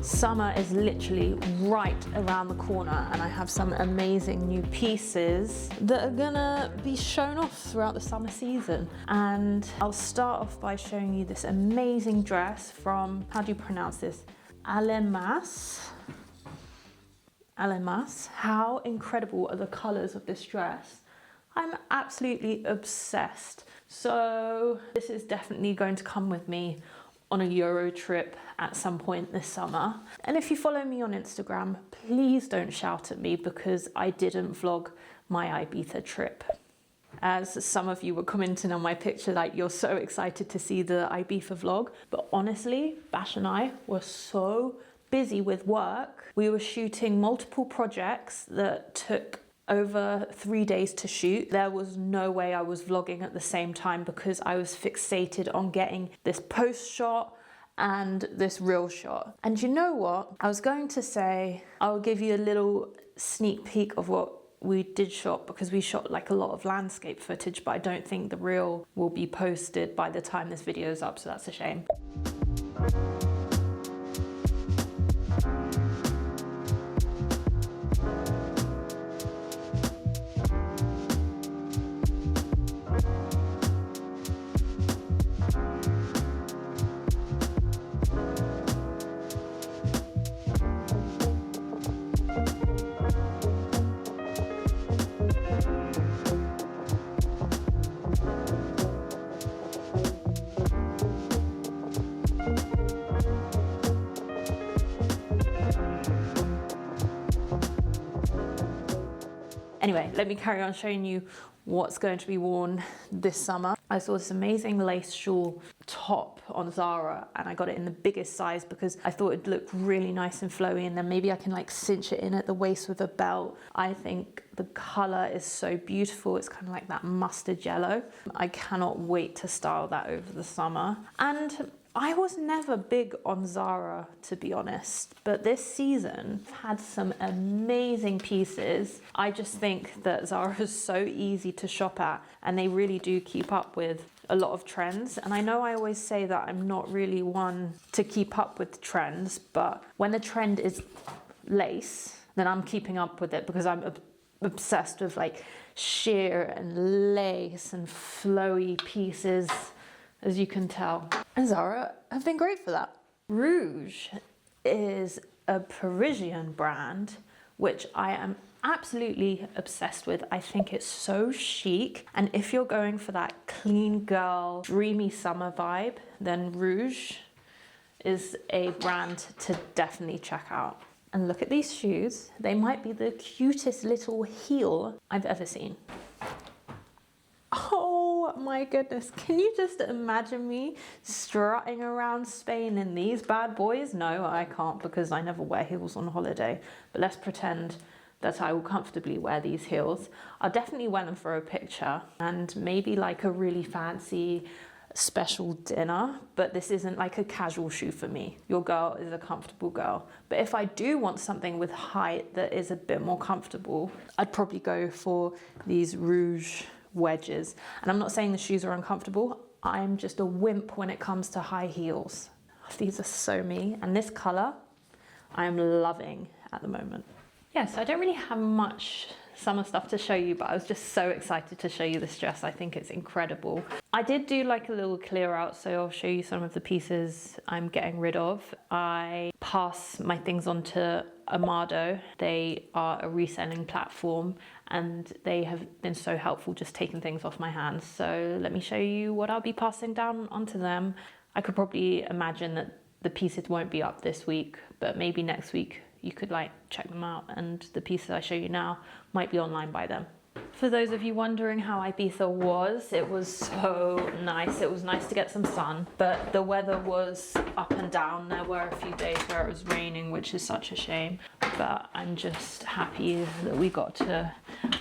Summer is literally right around the corner and I have some amazing new pieces that are gonna be shown off throughout the summer season. And I'll start off by showing you this amazing dress from, how do you pronounce this? Alemas. How incredible are the colors of this dress? I'm absolutely obsessed. So this is definitely going to come with me on a Euro trip at some point this summer. And if you follow me on Instagram, please don't shout at me because I didn't vlog my Ibiza trip. As some of you were commenting on my picture, like you're so excited to see the Ibiza vlog. But honestly, Bash and I were so busy with work. We were shooting multiple projects that took over 3 days to shoot. There was no way I was vlogging at the same time because I was fixated on getting this post shot and this reel shot. And you know what? I was going to say, I'll give you a little sneak peek of what we did shot because we shot like a lot of landscape footage, but I don't think the reel will be posted by the time this video is up, so that's a shame. Anyway, let me carry on showing you what's going to be worn this summer. I saw this amazing lace shawl top on Zara and I got it in the biggest size because I thought it'd look really nice and flowy, and then maybe I can like cinch it in at the waist with a belt. I think the color is so beautiful. It's kind of like that mustard yellow. I cannot wait to style that over the summer. And I was never big on Zara, to be honest, but this season I've had some amazing pieces. I just think that Zara is so easy to shop at and they really do keep up with a lot of trends. And I know I always say that I'm not really one to keep up with trends, but when the trend is lace, then I'm keeping up with it because I'm obsessed with like sheer and lace and flowy pieces, as you can tell. And Zara have been great for that. Rouge is a Parisian brand, which I am absolutely obsessed with. I think it's so chic. And if you're going for that clean girl, dreamy summer vibe, then Rouge is a brand to definitely check out. And look at these shoes. They might be the cutest little heel I've ever seen. Oh my goodness, can you just imagine me strutting around Spain in these bad boys? No, I can't because I never wear heels on holiday, but let's pretend that I will comfortably wear these heels. I'll definitely wear them for a picture and maybe like a really fancy special dinner, but this isn't like a casual shoe for me. Your girl is a comfortable girl. But if I do want something with height that is a bit more comfortable, I'd probably go for these Rouge wedges. And I'm not saying the shoes are uncomfortable. I'm just a wimp when it comes to high heels. These are so me. And this color, I'm loving at the moment. Yeah, so I don't really have much summer stuff to show you, but I was just so excited to show you this dress. I think it's incredible. I did do like a little clear out, so I'll show you some of the pieces I'm getting rid of. I pass my things on to Amado. They are a reselling platform and they have been so helpful just taking things off my hands. So let me show you what I'll be passing down onto them. I could probably imagine that the pieces won't be up this week, but maybe next week you could like check them out and the pieces I show you now might be online by then. For those of you wondering how Ibiza was, it was so nice. It was nice to get some sun, but the weather was up and down. There were a few days where it was raining, which is such a shame, but I'm just happy that we got to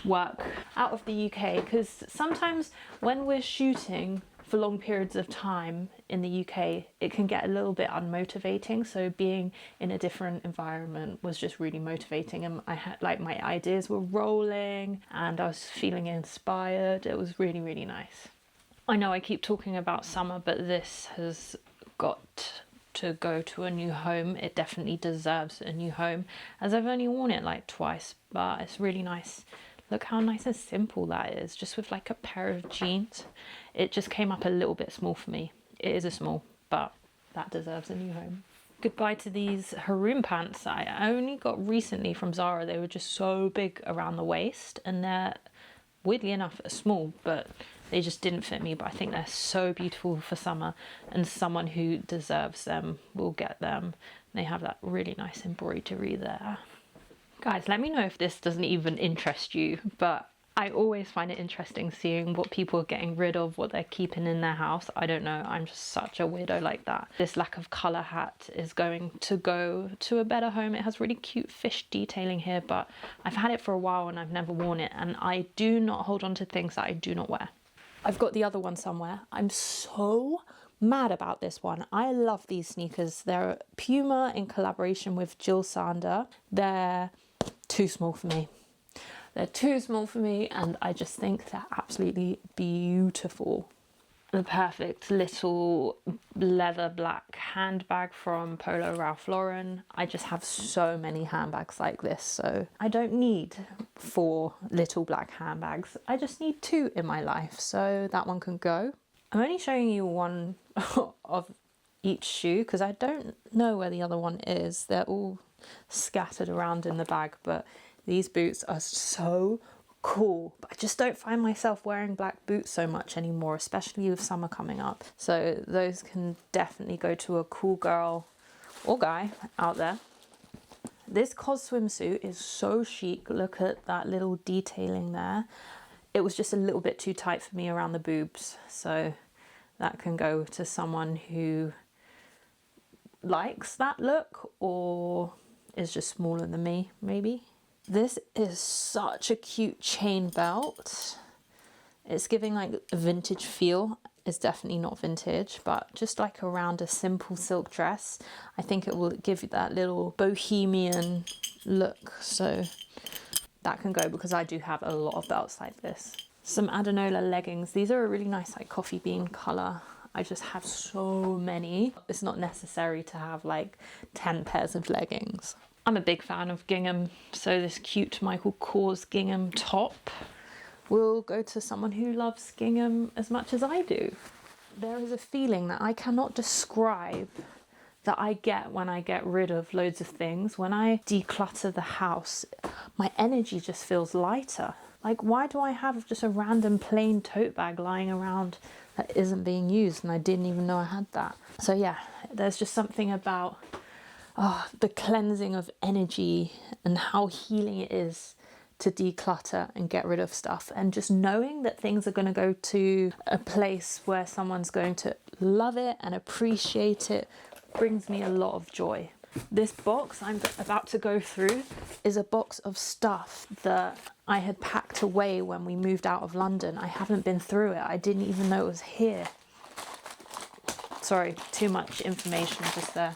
work out of the UK, because sometimes when we're shooting for long periods of time in the UK, it can get a little bit unmotivating. So being in a different environment was just really motivating, and I had like my ideas were rolling and I was feeling inspired. It was really, really nice. I know I keep talking about summer, but this has got to go to a new home. It definitely deserves a new home, as I've only worn it like twice, but it's really nice. Look how nice and simple that is, just with like a pair of jeans. It just came up a little bit small for me. It is a small, but that deserves a new home. Goodbye to these Haroon pants I only got recently from Zara. They were just so big around the waist, and they're weirdly enough small, but they just didn't fit me. But I think they're so beautiful for summer, and someone who deserves them will get them. They have that really nice embroidery there. Guys, let me know if this doesn't even interest you, but I always find it interesting seeing what people are getting rid of, what they're keeping in their house. I don't know, I'm just such a weirdo like that. This lack of colour hat is going to go to a better home. It has really cute fish detailing here, but I've had it for a while and I've never worn it, and I do not hold on to things that I do not wear. I've got the other one somewhere. I'm so mad about this one. I love these sneakers. They're Puma in collaboration with Lysander. They're too small for me. They're too small for me, and I just think they're absolutely beautiful. The perfect little leather black handbag from Polo Ralph Lauren. I just have so many handbags like this, so I don't need 4 little black handbags. I just need 2 in my life, so that one can go. I'm only showing you one of each shoe because I don't know where the other one is. They're all scattered around in the bag, but these boots are so cool. But I just don't find myself wearing black boots so much anymore, especially with summer coming up. So those can definitely go to a cool girl or guy out there. This cos swimsuit is so chic. Look at that little detailing there. It was just a little bit too tight for me around the boobs, so that can go to someone who likes that look or is just smaller than me, maybe. This is such a cute chain belt. It's giving like a vintage feel. It's definitely not vintage, but just like around a simple silk dress, I think it will give you that little bohemian look. So that can go because I do have a lot of belts like this. Some Adenola leggings. These are a really nice like coffee bean color. I just have so many. It's not necessary to have like 10 pairs of leggings. I'm a big fan of gingham, so this cute Michael Kors gingham top will go to someone who loves gingham as much as I do. There is a feeling that I cannot describe that I get when I get rid of loads of things. When I declutter the house, my energy just feels lighter. Like, why do I have just a random plain tote bag lying around that isn't being used, and I didn't even know I had that? So yeah, there's just something about the cleansing of energy and how healing it is to declutter and get rid of stuff, and just knowing that things are going to go to a place where someone's going to love it and appreciate it brings me a lot of joy. This box I'm about to go through is a box of stuff that I had packed away when we moved out of London. I haven't been through it. I didn't even know it was here. Sorry, too much information just there.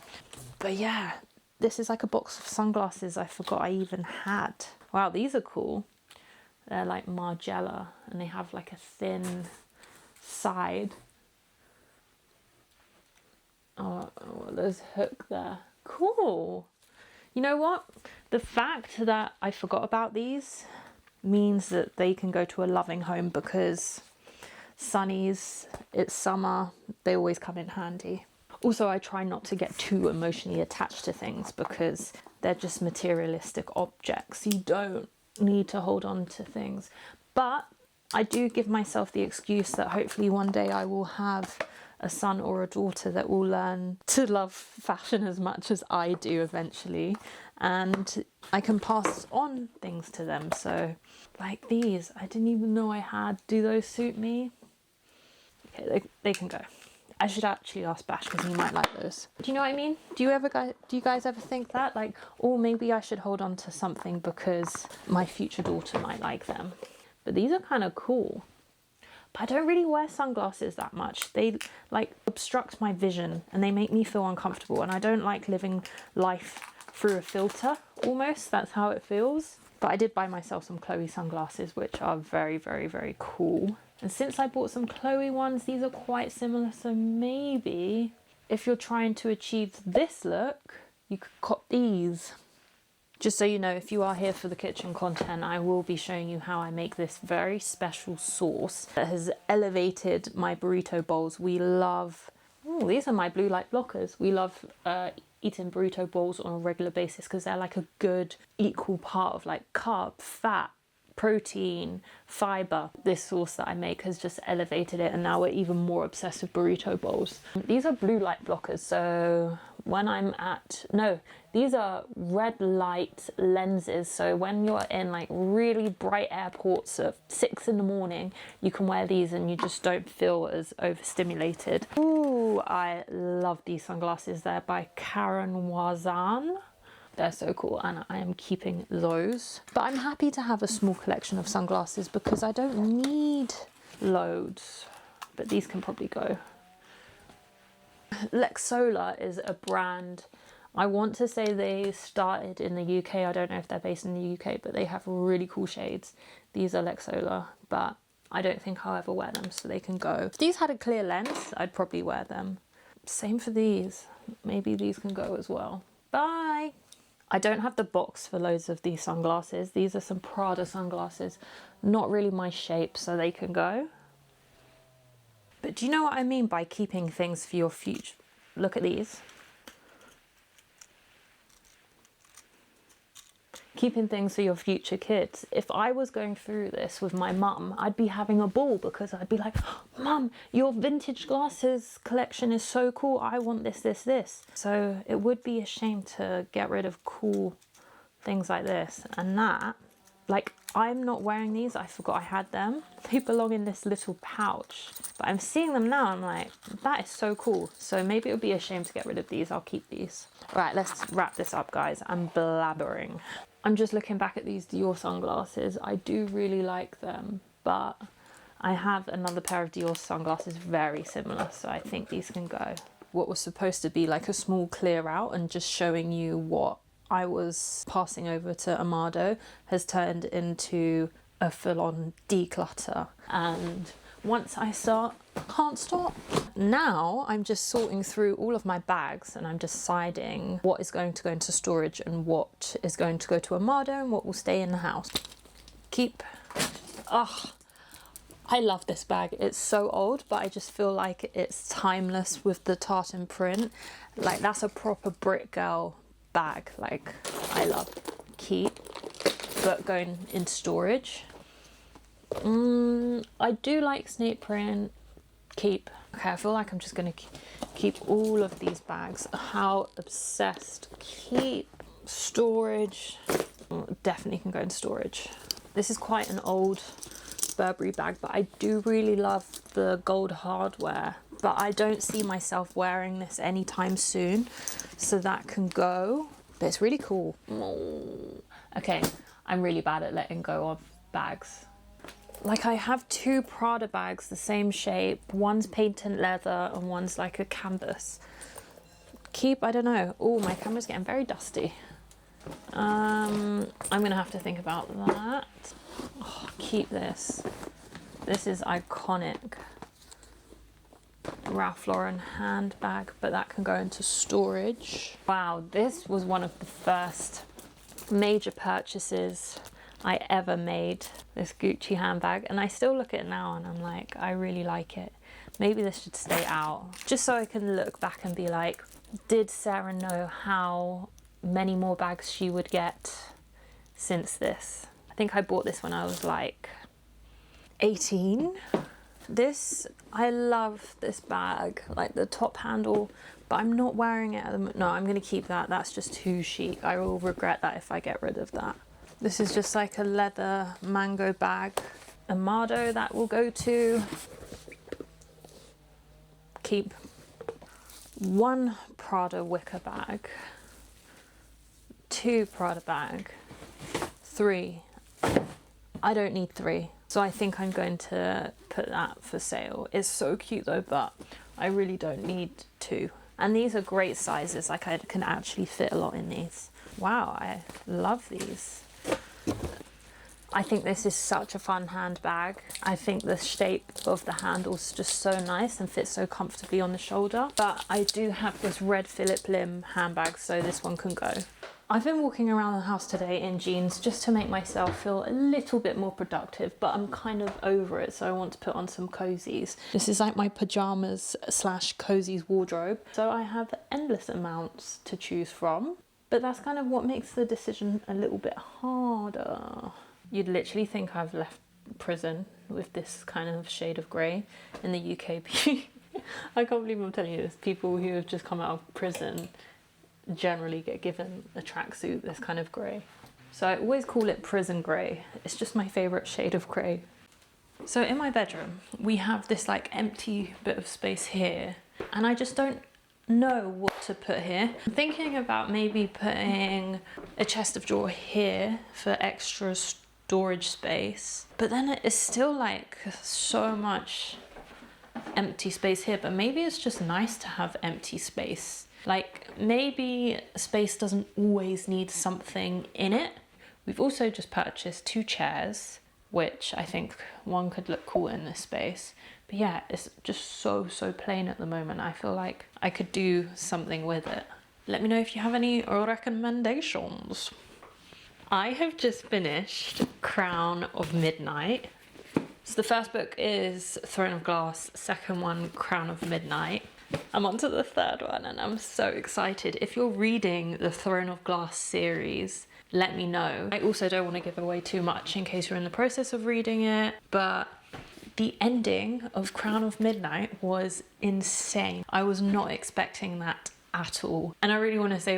But yeah, this is like a box of sunglasses I forgot I even had. Wow, these are cool. They're like Margiela, and they have like a thin side. Oh, there's a hook there. Cool. You know what? The fact that I forgot about these means that they can go to a loving home, because sunnies, it's summer, they always come in handy. Also, I try not to get too emotionally attached to things because they're just materialistic objects. You don't need to hold on to things. But I do give myself the excuse that hopefully one day I will have a son or a daughter that will learn to love fashion as much as I do eventually. And I can pass on things to them. So like these, I didn't even know I had. Do those suit me? Okay, they can go. I should actually ask Bash because he might like those. Do you know what I mean? Do you guys ever think that? Like, oh, maybe I should hold on to something because my future daughter might like them. But these are kind of cool. But I don't really wear sunglasses that much. They like obstruct my vision and they make me feel uncomfortable. And I don't like living life through a filter almost. That's how it feels. But I did buy myself some Chloe sunglasses, which are very, very, very cool. And since I bought some Chloe ones, these are quite similar, so maybe if you're trying to achieve this look, you could cop these. Just so you know, if you are here for the kitchen content, I will be showing you how I make this very special sauce that has elevated my burrito bowls. We love, oh, these are my blue light blockers. We love eating burrito bowls on a regular basis because they're like a good equal part of like carb, fat, protein, fiber. This sauce that I make has just elevated it, and now we're even more obsessed with burrito bowls. These are blue light blockers, so when I'm at, no, these are red light lenses, so when you're in like really bright airports at 6 in the morning, you can wear these and you just don't feel as overstimulated. Ooh, I love these sunglasses. They're by Karen Wazan. They're so cool, and I am keeping those. But I'm happy to have a small collection of sunglasses because I don't need loads, but these can probably go. Lexola is a brand, I want to say they started in the UK. I don't know if they're based in the UK, but they have really cool shades. These are Lexola, but I don't think I'll ever wear them, so they can go. If these had a clear lens, I'd probably wear them. Same for these. Maybe these can go as well. Bye! I don't have the box for loads of these sunglasses. These are some Prada sunglasses. Not really my shape, so they can go. But do you know what I mean by keeping things for your future? Look at these. Keeping things for your future kids. If I was going through this with my mum, I'd be having a ball because I'd be like, Mum, your vintage glasses collection is so cool. I want this, this, this. So it would be a shame to get rid of cool things like this. And that, like, I'm not wearing these. I forgot I had them. They belong in this little pouch. But I'm seeing them now. I'm like, that is so cool. So maybe it would be a shame to get rid of these. I'll keep these. Right, let's wrap this up, guys. I'm blabbering. I'm just looking back at these Dior sunglasses. I do really like them, but I have another pair of Dior sunglasses very similar, so I think these can go. What was supposed to be like a small clear out and just showing you what I was passing over to Amado has turned into a full-on declutter. And once I start, I can't stop. Now I'm just sorting through all of my bags and I'm deciding what is going to go into storage and what is going to go to Amado and what will stay in the house. Keep. Oh, I love this bag. It's so old, but I just feel like it's timeless with the tartan print. Like, that's a proper Brit girl bag. Like, I love. Keep. But going into storage. I do like snake print. Keep. Okay, I feel like I'm just gonna keep all of these bags. How obsessed. Keep. Storage. Definitely can go in storage. This is quite an old Burberry bag, but I do really love the gold hardware, but I don't see myself wearing this anytime soon, so that can go. But it's really cool. Okay, I'm really bad at letting go of bags. Like, I have two Prada bags, the same shape. One's patent leather and one's like a canvas. Keep, I don't know. Oh, my camera's getting very dusty. I'm gonna have to think about that. Oh, keep this. This is iconic. Ralph Lauren handbag, but that can go into storage. Wow, this was one of the first major purchases I ever made, this Gucci handbag, and I still look at it now and I'm like, I really like it. Maybe this should stay out, just so I can look back and be like, did Sarah know how many more bags she would get since this? I think I bought this when I was like 18. This, I love this bag, like the top handle, but I'm not wearing it at the moment. No, I'm gonna keep that. That's just too chic. I will regret that if I get rid of that. This is just like a leather mango bag. Amado, that will go to. Keep. One Prada wicker bag. Two Prada bag. Three. I don't need three. So I think I'm going to put that for sale. It's so cute though, but I really don't need two. And these are great sizes. Like, I can actually fit a lot in these. Wow, I love these. I think this is such a fun handbag. I think the shape of the handle's just so nice and fits so comfortably on the shoulder. But I do have this red Phillip Lim handbag, so this one can go. I've been walking around the house today in jeans just to make myself feel a little bit more productive, but I'm kind of over it, so I want to put on some cozies. This is like my pajamas / cozies wardrobe. So I have endless amounts to choose from, but that's kind of what makes the decision a little bit harder. You'd literally think I've left prison with this kind of shade of grey in the UK. I can't believe I'm telling you this. People who have just come out of prison generally get given a tracksuit this kind of grey. So I always call it prison grey. It's just my favourite shade of grey. So in my bedroom, we have this like empty bit of space here, and I just don't know what to put here. I'm thinking about maybe putting a chest of drawers here for extra storage space, but then it's still like so much empty space here. But maybe it's just nice to have empty space. Like maybe space doesn't always need something in it. We've also just purchased 2 chairs, which I think one could look cool in this space. But yeah, it's just so plain at the moment. I feel like I could do something with it. Let me know if you have any recommendations. I have just finished Crown of Midnight. So the first book is Throne of Glass, second one Crown of Midnight. I'm on to the third one and I'm so excited. If you're reading the Throne of Glass series, let me know. I also don't want to give away too much in case you're in the process of reading it, but the ending of Crown of Midnight was insane. I was not expecting that at all. And I really want to say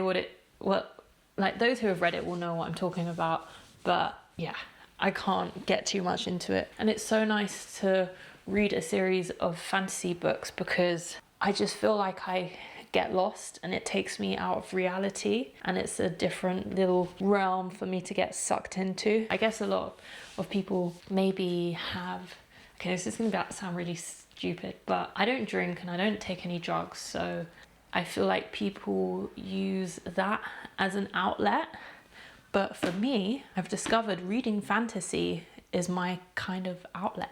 like those who have read it will know what I'm talking about, but yeah, I can't get too much into it. And it's so nice to read a series of fantasy books because I just feel like I get lost and it takes me out of reality, and it's a different little realm for me to get sucked into. I guess a lot of people maybe have, okay, this is gonna sound really stupid, but I don't drink and I don't take any drugs, so I feel like people use that as an outlet. But for me, I've discovered reading fantasy is my kind of outlet.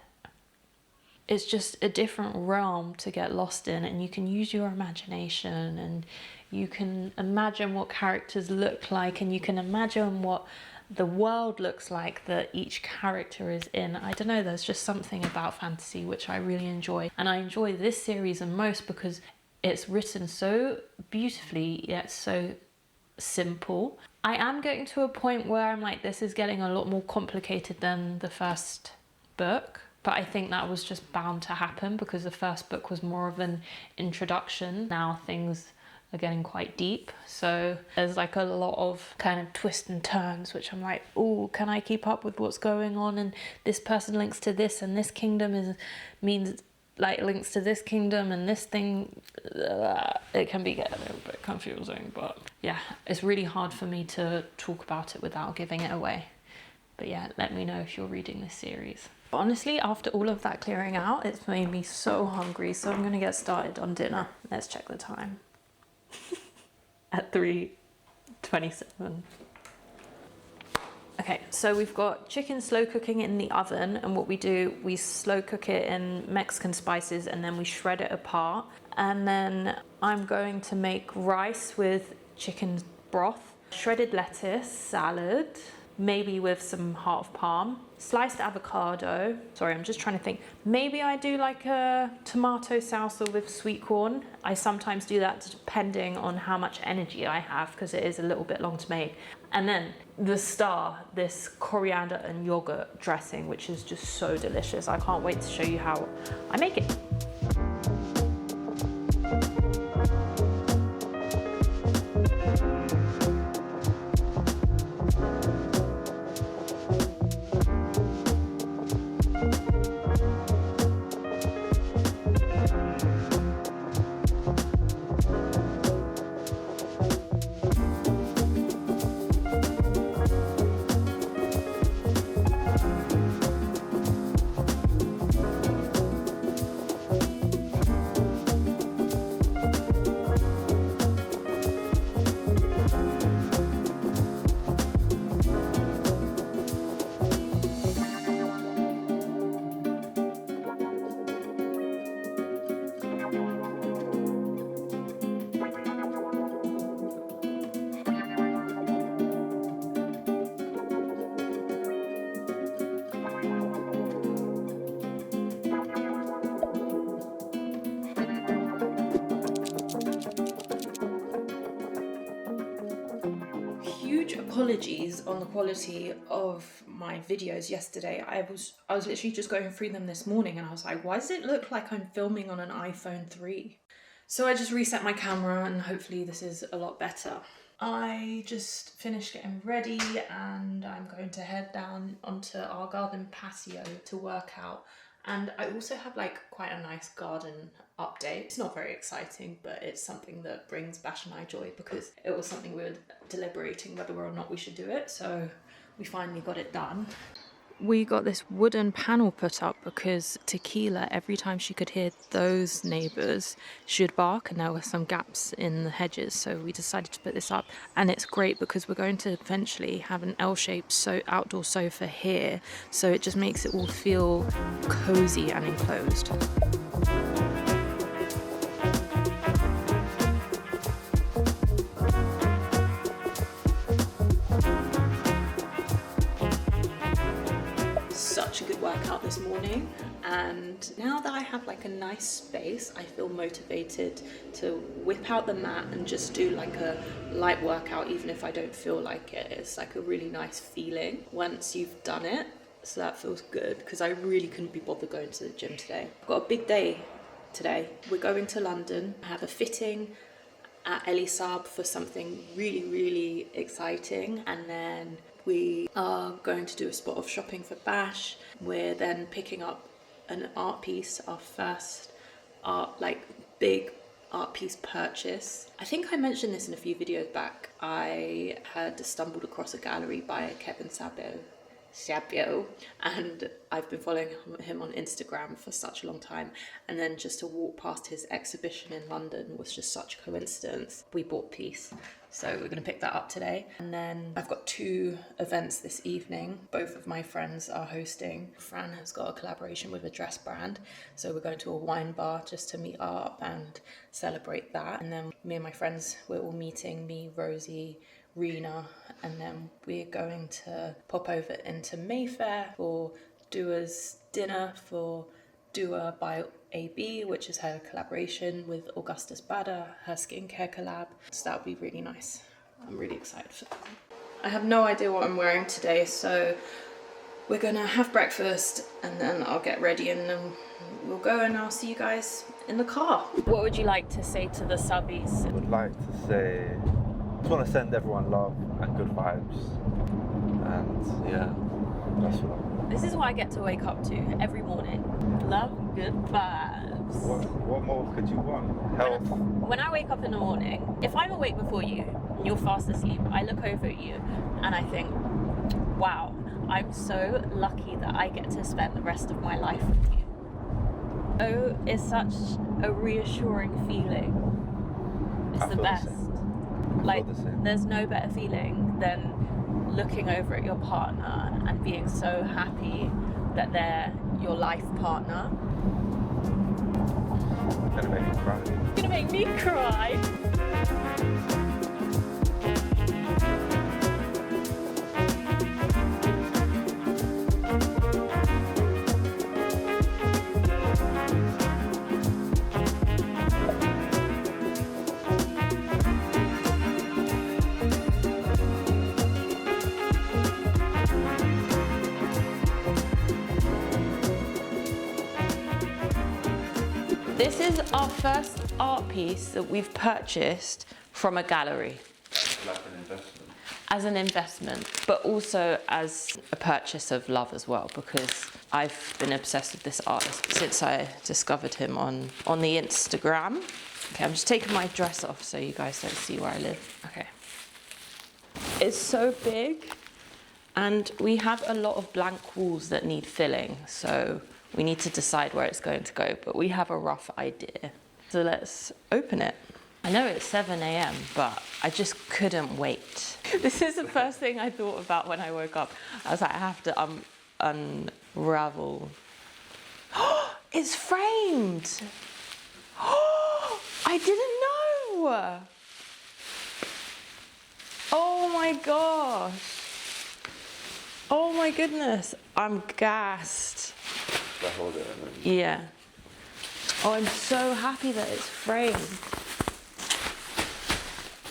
It's just a different realm to get lost in, and you can use your imagination and you can imagine what characters look like, and you can imagine what the world looks like that each character is in. I don't know, there's just something about fantasy which I really enjoy, and I enjoy this series the most because it's written so beautifully yet so simple. I am getting to a point where I'm like, this is getting a lot more complicated than the first book. But I think that was just bound to happen because the first book was more of an introduction. Now things are getting quite deep. So there's like a lot of kind of twists and turns, which I'm like, oh, can I keep up with what's going on? And this person links to this, and this kingdom means like links to this kingdom, and this thing, it can be getting a little bit confusing. But yeah, it's really hard for me to talk about it without giving it away. But yeah, let me know if you're reading this series. Honestly, after all of that clearing out, it's made me so hungry, so I'm gonna get started on dinner. Let's check the time. At 3:27. Okay, so we've got chicken slow cooking in the oven, and what we do, we slow cook it in Mexican spices and then we shred it apart. And then I'm going to make rice with chicken broth, shredded lettuce, salad, maybe with some heart of palm, sliced avocado. Sorry, I'm just trying to think. Maybe I do like a tomato salsa with sweet corn. I sometimes do that depending on how much energy I have because it is a little bit long to make. And then the star, this coriander and yogurt dressing, which is just so delicious. I can't wait to show you how I make it. Apologies on the quality of my videos yesterday. I was literally just going through them this morning and I was like, why does it look like I'm filming on an iPhone 3? So I just reset my camera and hopefully this is a lot better. I just finished getting ready and I'm going to head down onto our garden patio to work out. And I also have like quite a nice garden update. It's not very exciting, but it's something that brings Bash and I joy because it was something we were deliberating whether or not we should do it. So we finally got it done. We got this wooden panel put up because Tequila, every time she could hear those neighbours, she would bark, and there were some gaps in the hedges, so we decided to put this up. And it's great because we're going to eventually have an L-shaped outdoor sofa here, so it just makes it all feel cosy and enclosed. Such a good workout this morning, and now that I have like a nice space, I feel motivated to whip out the mat and just do like a light workout, even if I don't feel like it. It's like a really nice feeling once you've done it, so that feels good because I really couldn't be bothered going to the gym today. I've got a big day today. We're going to London. I have a fitting at Lysander for something really exciting, and then we are going to do a spot of shopping for Bash. We're then picking up an art piece, our first big art piece purchase. I think I mentioned this in a few videos back. I had stumbled across a gallery by Kevin Sabio, and I've been following him on Instagram for such a long time, and then just to walk past his exhibition in London was just such a coincidence. We bought a piece, so we're going to pick that up today. And then I've got 2 events this evening. Both of my friends are hosting. Fran has got a collaboration with a dress brand, so we're going to a wine bar just to meet up and celebrate that. And then me and my friends, we're all meeting, me, Rosie, Rena, and then we're going to pop over into Mayfair for Dua's dinner for Dua by AB, which is her collaboration with Augustus Bader, her skincare collab. So that'll be really nice. I'm really excited for that. I have no idea what I'm wearing today, so we're gonna have breakfast and then I'll get ready and then we'll go, and I'll see you guys in the car. What would you like to say to the subbies? I would like to say, I just want to send everyone love and good vibes, and yeah, that's what. This is what I get to wake up to every morning. Love, good vibes. What more could you want? Health. When I wake up in the morning, if I'm awake before you and you're fast asleep, I look over at you and I think, wow, I'm so lucky that I get to spend the rest of my life with you. Oh, it's such a reassuring feeling. It's the best. Like, there's no better feeling than looking over at your partner and being so happy that they're your life partner. Gonna make me cry. Gonna make me cry. This is our first art piece that we've purchased from a gallery. Like an investment. As an investment, but also as a purchase of love as well, because I've been obsessed with this artist since I discovered him on the Instagram. Okay, I'm just taking my dress off so you guys don't see where I live. Okay. It's so big, and we have a lot of blank walls that need filling, so we need to decide where it's going to go, but we have a rough idea. So let's open it. I know it's 7 a.m, but I just couldn't wait. This is the first thing I thought about when I woke up. I was like, I have to unravel. It's framed. I didn't know. Oh my gosh. Oh my goodness. I'm gassed. Hold it. Yeah. Oh, I'm so happy that it's framed.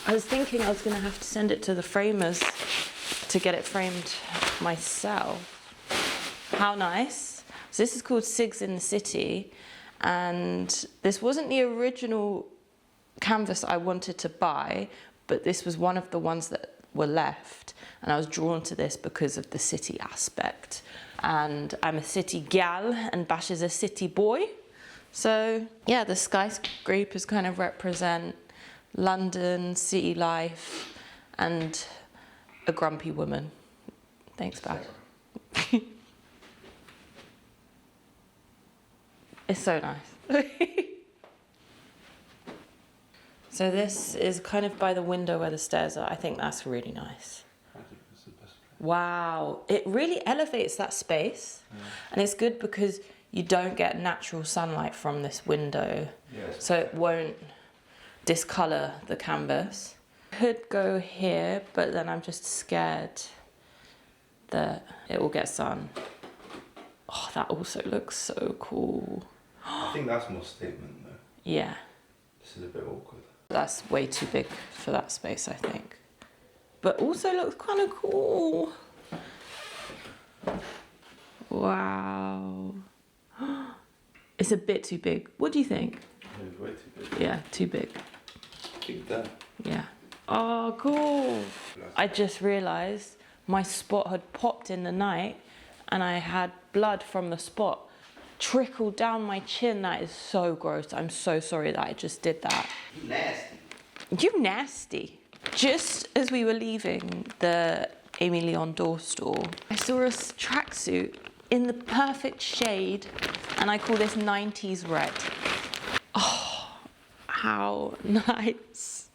I was thinking I was going to have to send it to the framers to get it framed myself. How nice. So this is called Sigs in the City, and this wasn't the original canvas I wanted to buy, but this was one of the ones that were left, and I was drawn to this because of the city aspect. And I'm a city gal and Bash is a city boy. So yeah, the skyscrapers kind of represent London, city life, and a grumpy woman. Thanks, Bash. It's so nice. So this is kind of by the window where the stairs are. I think that's really nice. I think it's the best place. Wow, it really elevates that space. Yeah. And it's good because you don't get natural sunlight from this window. Yes. So it won't discolor the canvas. Could go here, but then I'm just scared that it will get sun. Oh, that also looks so cool. I think that's more statement though. Yeah. This is a bit awkward. That's way too big for that space, I think. But also looks kind of cool. Wow. It's a bit too big. What do you think? It's way too big. Yeah, too big. Big there. Yeah. Oh, cool. I just realised my spot had popped in the night and I had blood from the spot trickled down my chin. That is so gross. I'm so sorry that I just did that. You nasty. You nasty. Just as we were leaving the Amy Leon door store, I saw a tracksuit in the perfect shade, and I call this 90s red. Oh, how nice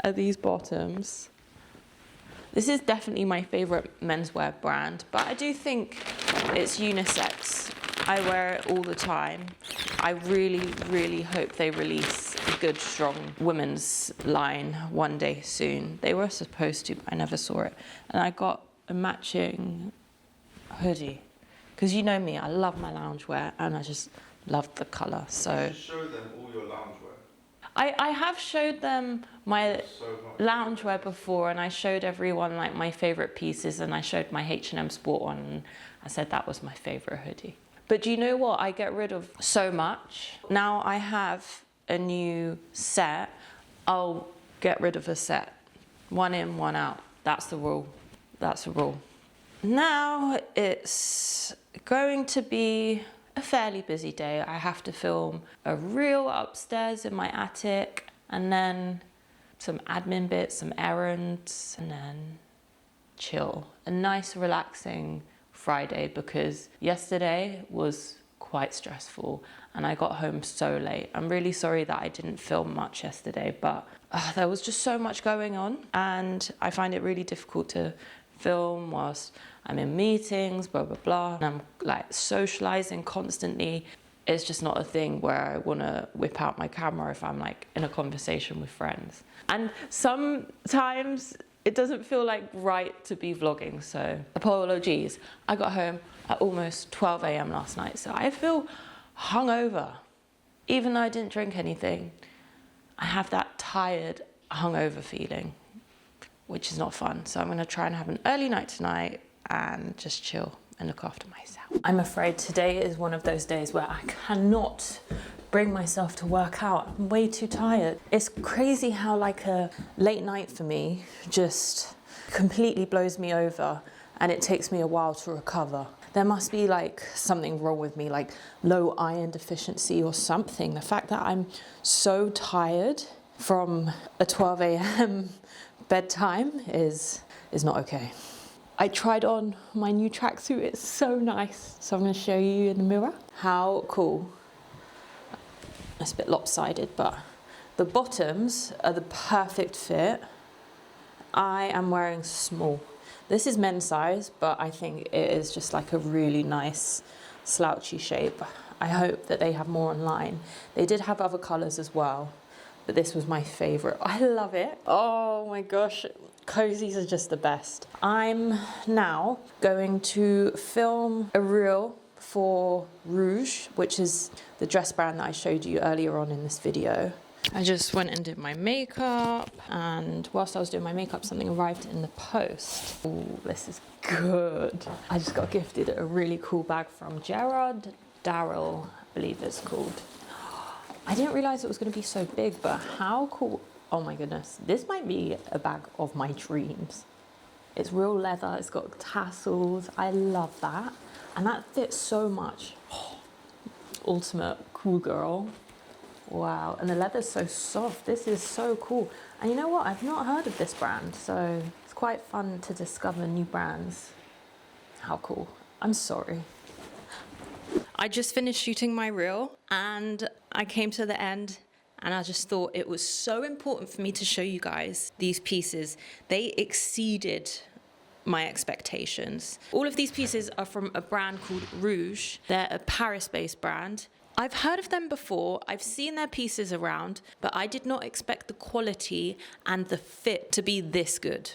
are these bottoms? This is definitely my favorite menswear brand, but I do think it's unisex. I wear it all the time. I really, really hope they release a good, strong women's line one day soon. They were supposed to, but I never saw it. And I got a matching hoodie. Because you know me, I love my loungewear, and I just love the colour. So You should show them all your loungewear. I have showed them my loungewear before, and I showed everyone like my favourite pieces, and I showed my H&M sport one, and I said that was my favourite hoodie. But do you know what? I get rid of so much. Now I have a new set. I'll get rid of a set. One in, one out. That's the rule. That's the rule. Now it's going to be a fairly busy day. I have to film a reel upstairs in my attic, and then some admin bits, some errands, and then chill. A nice relaxing Friday, because yesterday was quite stressful and I got home so late. I'm really sorry that I didn't film much yesterday, but there was just so much going on, and I find it really difficult to film whilst I'm in meetings, blah, blah, blah. And I'm like socializing constantly. It's just not a thing where I want to whip out my camera if I'm like in a conversation with friends. And sometimes it doesn't feel like right to be vlogging, so apologies. I got home at almost 12 a.m. last night, so I feel hungover. Even though I didn't drink anything, I have that tired, hungover feeling, which is not fun. So I'm gonna try and have an early night tonight and just chill and look after myself. I'm afraid today is one of those days where I cannot bring myself to work out. I'm way too tired. It's crazy how like a late night for me just completely blows me over, and it takes me a while to recover. There must be like something wrong with me, like low iron deficiency or something. The fact that I'm so tired from a 12 a.m. bedtime is not okay. I tried on my new tracksuit. It's so nice. So I'm going to show you in the mirror. How cool. It's a bit lopsided, but the bottoms are the perfect fit. I am wearing small. This is men's size, but I think it is just like a really nice slouchy shape. I hope that they have more online. They did have other colors as well, but this was my favorite. I love it. Oh my gosh, cozies are just the best. I'm now going to film a reel for Rouge, which is the dress brand that I showed you earlier on in this video. I just went and did my makeup, and whilst I was doing my makeup, something arrived in the post. Oh, this is good. I just got gifted a really cool bag from Gerard Darrell, I believe it's called. I didn't realize it was going to be so big, but how cool. Oh my goodness, this might be a bag of my dreams. It's real leather, it's got tassels, I love that. And that fits so much. Oh, ultimate cool girl. Wow, and the leather's so soft. This is so cool. And you know what? I've not heard of this brand, so it's quite fun to discover new brands. How cool. I'm sorry. I just finished shooting my reel and I came to the end and I just thought it was so important for me to show you guys these pieces. They exceeded my expectations. All of these pieces are from a brand called Rouge. They're a Paris-based brand. I've heard of them before, I've seen their pieces around, but I did not expect the quality and the fit to be this good.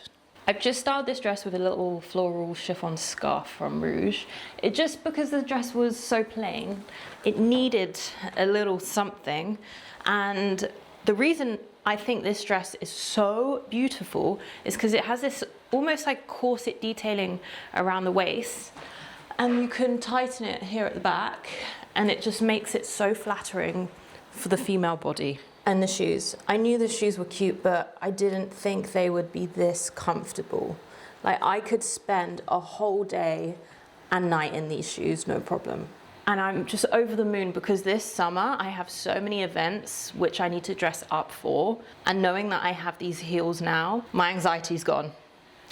I've just styled this dress with a little floral chiffon scarf from Rouge. It just, because the dress was so plain, it needed a little something. And the reason I think this dress is so beautiful is because it has this almost like corset detailing around the waist. And you can tighten it here at the back, and it just makes it so flattering for the female body. And the shoes. I knew the shoes were cute, but I didn't think they would be this comfortable. Like, I could spend a whole day and night in these shoes, no problem. And I'm just over the moon because this summer I have so many events which I need to dress up for. And knowing that I have these heels now, my anxiety's gone.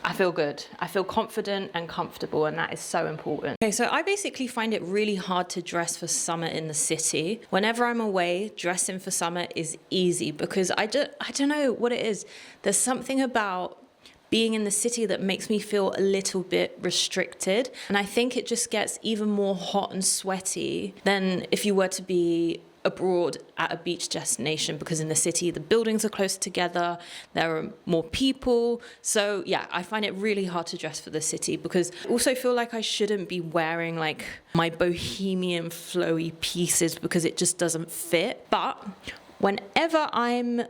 I feel good. I feel confident and comfortable, and that is so important. Okay, so I basically find it really hard to dress for summer in the city. Whenever I'm away, dressing for summer is easy because I don't know what it is. There's something about being in the city that makes me feel a little bit restricted. And I think it just gets even more hot and sweaty than if you were to be abroad at a beach destination, because in the city the buildings are closer together, there are more people. So yeah, I find it really hard to dress for the city because I also feel like I shouldn't be wearing like my bohemian flowy pieces because it just doesn't fit. But whenever I'm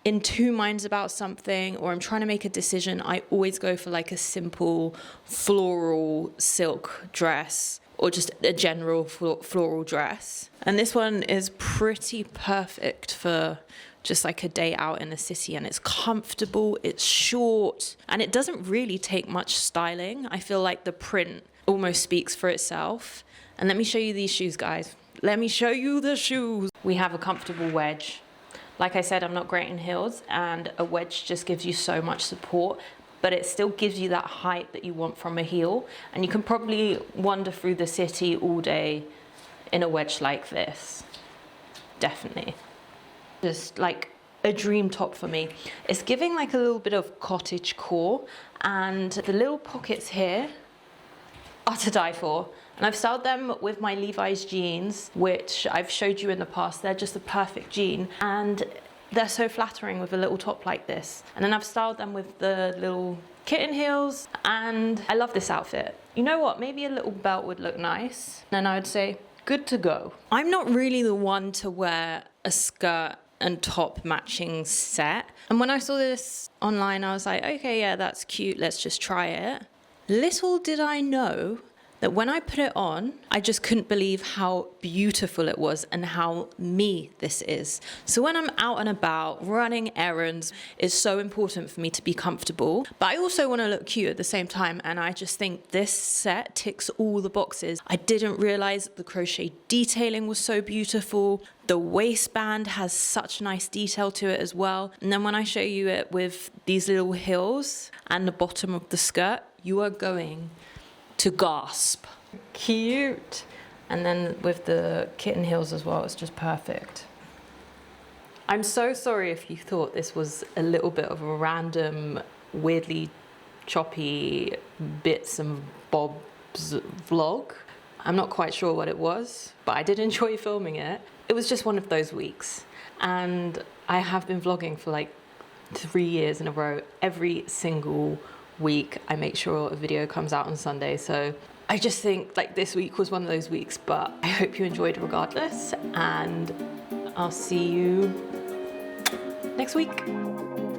in two minds about something or I'm trying to make a decision, I always go for like a simple floral silk dress or just a general floral dress. And this one is pretty perfect for just like a day out in the city, and it's comfortable, it's short, and it doesn't really take much styling. I feel like the print almost speaks for itself. And let me show you these shoes, guys. Let me show you the shoes. We have a comfortable wedge. Like I said, I'm not great in heels, and a wedge just gives you so much support, but it still gives you that height that you want from a heel. And you can probably wander through the city all day in a wedge like this. Definitely. Just like a dream top for me. It's giving like a little bit of cottage core, and the little pockets here are to die for. And I've styled them with my Levi's jeans, which I've showed you in the past. They're just a perfect jean, and they're so flattering with a little top like this. And then I've styled them with the little kitten heels, and I love this outfit. You know what? Maybe a little belt would look nice. And I would say, good to go. I'm not really the one to wear a skirt and top matching set. And when I saw this online, I was like, okay, yeah, that's cute. Let's just try it. Little did I know that when I put it on, I just couldn't believe how beautiful it was and how me this is. So when I'm out and about, running errands, it's so important for me to be comfortable. But I also want to look cute at the same time, and I just think this set ticks all the boxes. I didn't realize the crochet detailing was so beautiful. The waistband has such nice detail to it as well. And then when I show you it with these little heels and the bottom of the skirt, you are going to gasp. Cute. And then with the kitten heels as well, it's just perfect. I'm so sorry if you thought this was a little bit of a random, weirdly choppy bits and bobs vlog. I'm not quite sure what it was, but I did enjoy filming it. It was just one of those weeks. And I have been vlogging for like 3 years in a row. Every single week I make sure a video comes out on Sunday, so I just think like this week was one of those weeks, but I hope you enjoyed regardless, and I'll see you next week.